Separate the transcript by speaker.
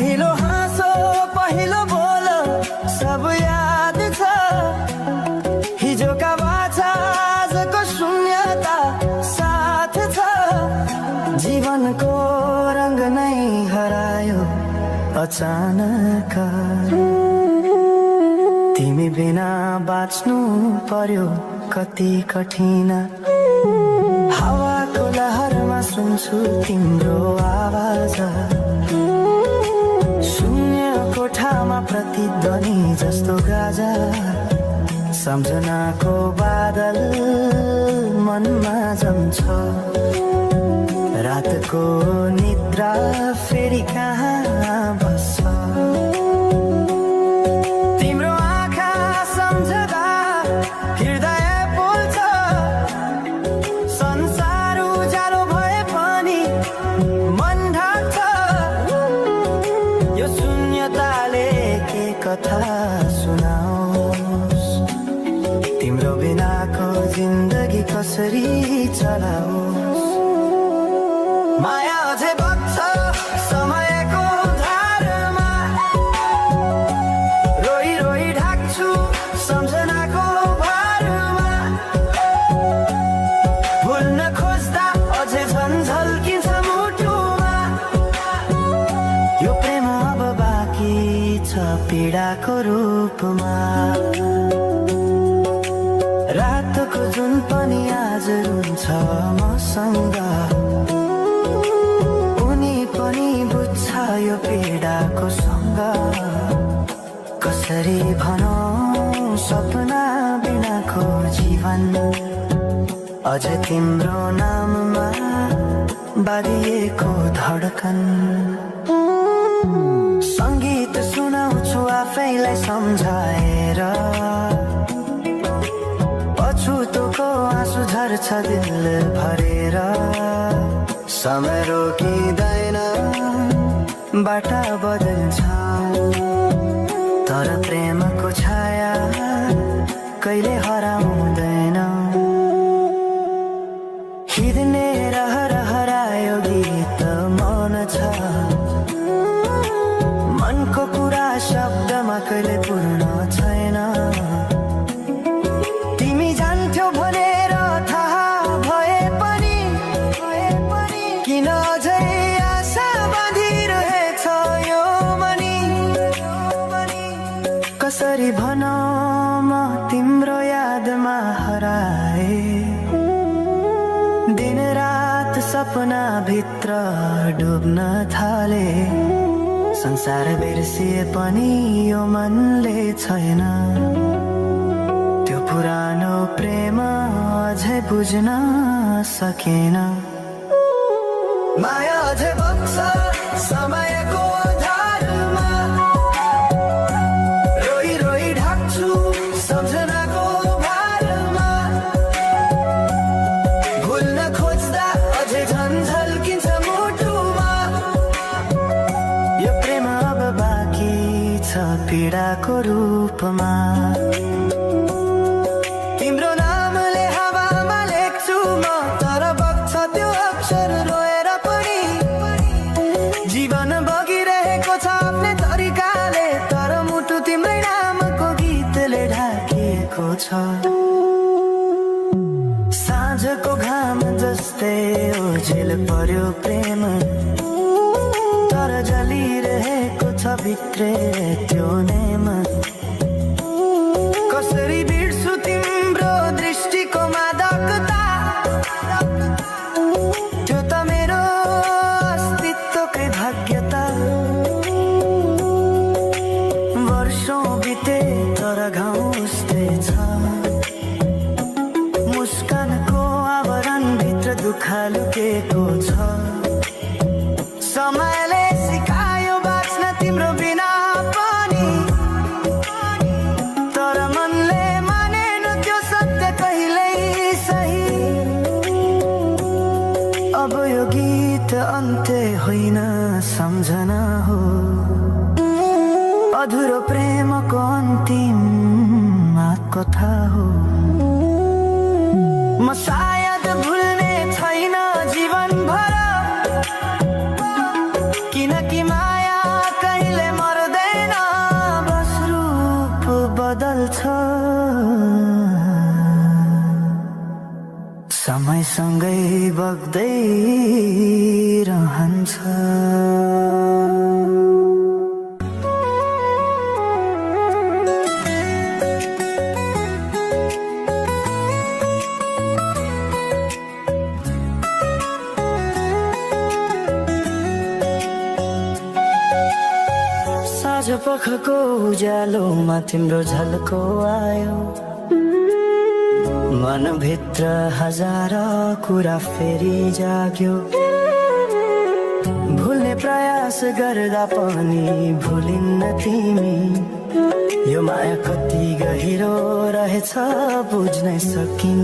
Speaker 1: पहिलो हाँसो पहिलो बोल सब याद छ। हिजोका बाछा आजको शून्यता साथ छ। जीवनको रंग नै हरायो अचानक। तिमी बिना बाँच्नु पर्यो कति कठिन। हावाको लहरमा सुन्छु तिम्रो आवाज। शून्य कोठामा प्रतिध्वनि जस्तो गाजा। सम्झनाको बादल मनमा जम्छ। रातको निद्रा फेरि कहाँ बस्छ। तिम्रो आँखा सम्झदा हृदय पोल्छ। संसार उज्यालो भए पनि मन ढाक्छ। यो शून्यताले के कथा सुनाओस्। तिम्रो बिनाको जिन्दगी कसरी चलाओस्। माया अझै बग्छ समयको धारमा। रोई रोई ढाक्छु सम्झनाको भारमा। भुल्न खोज्दा अझै झन्झल्किन्छ मुटुमा। यो प्रेम अब बाँकी छ पीडाको रूपमा। रातको जुन पनि आज रुन्छ मसँग। उनी पनि बुझ्छ यो पीडाको सँग। कसरी भनौं सपना बिनाको जीवन। अझ तिम्रो नाममा बाँधिएको धडकन। संगीत सुनाउँछु आफैलाई सम्झाएर। पछुतोको आँसु झर्छ दिल भरेर। समय रोकिँदैन बाटा बदल्छ। तर प्रेमको छाया कहिले हराउँदैन। हिँड्ने रहर हरायो गीत मौन छ। मनको कुरा शब्दमा कहिले पूर्ण छैन। तिमी जान्थ्यौ भनेर थाहा भए पनि किन अझै आशा बाँधिरहेछ यो मनी। कसरी भनौं म तिम्रो यादमा हराए। दिन रात सपना भित्र डुब्न थाले। संसार बिर्सिए पनि यो मनले छैन। त्यो पुरानो प्रेम अझै बुझ्न सकेन। माया अझै बग्छ समयको धारमा। रोई रोई ढाक्छु सम्झनाको भारमा। भुल्न खोज्दा अझै झन्झल्किन्छ मुटुमा। यो प्रेम अब बाँकी छ पीडाको रूपमा। तिम्रो नामले हावामा लेख्छु म तर बग्छ त्यो अक्षर रोएर पनि। जीवन बगिरहेको छ आफ्नै तरिकाले तर मुटु तिम्रै नामको गीतले ढाकिएको छ। साँझको घाम जस्तै ओझेल पर्यो प्रेम। तर जलिरहेको छ भित्रै त्यो नेम। कसरी बिर्सु तिम्रो दृष्टिको मादकता। त्यो त मेरो अस्तित्वकै भाग्यता। वर्षौं बिते तर घाउ उस्तै छ। मुस्कानको आवरण भित्र दुःख लुकेको छ। समयले सिकायो बाँच्न तिम्रो बिना पनि। तर मनले मानेन त्यो सत्य कहिल्यै सही। अब यो गीत अन्त्य होइन सम्झना हो। अधुरो प्रेमको अन्तिम कथा हो। म सायद भुल्ने छैन जीवन भर। किनकि माया कहिले मर्दैन, बस रूप बदल्छ। समयसँगै बग्दै रहन्छ। साँझ पखको उज्यालोमा तिम्रो झल्को आयो, मनभित्र हजार कुरा फेरि जाग्यो। भुल्ने प्रयास गर्दा पनि भुलिन्न तिमी, यो माया कति गहिरो रहेछ बुझ्नै सकिन।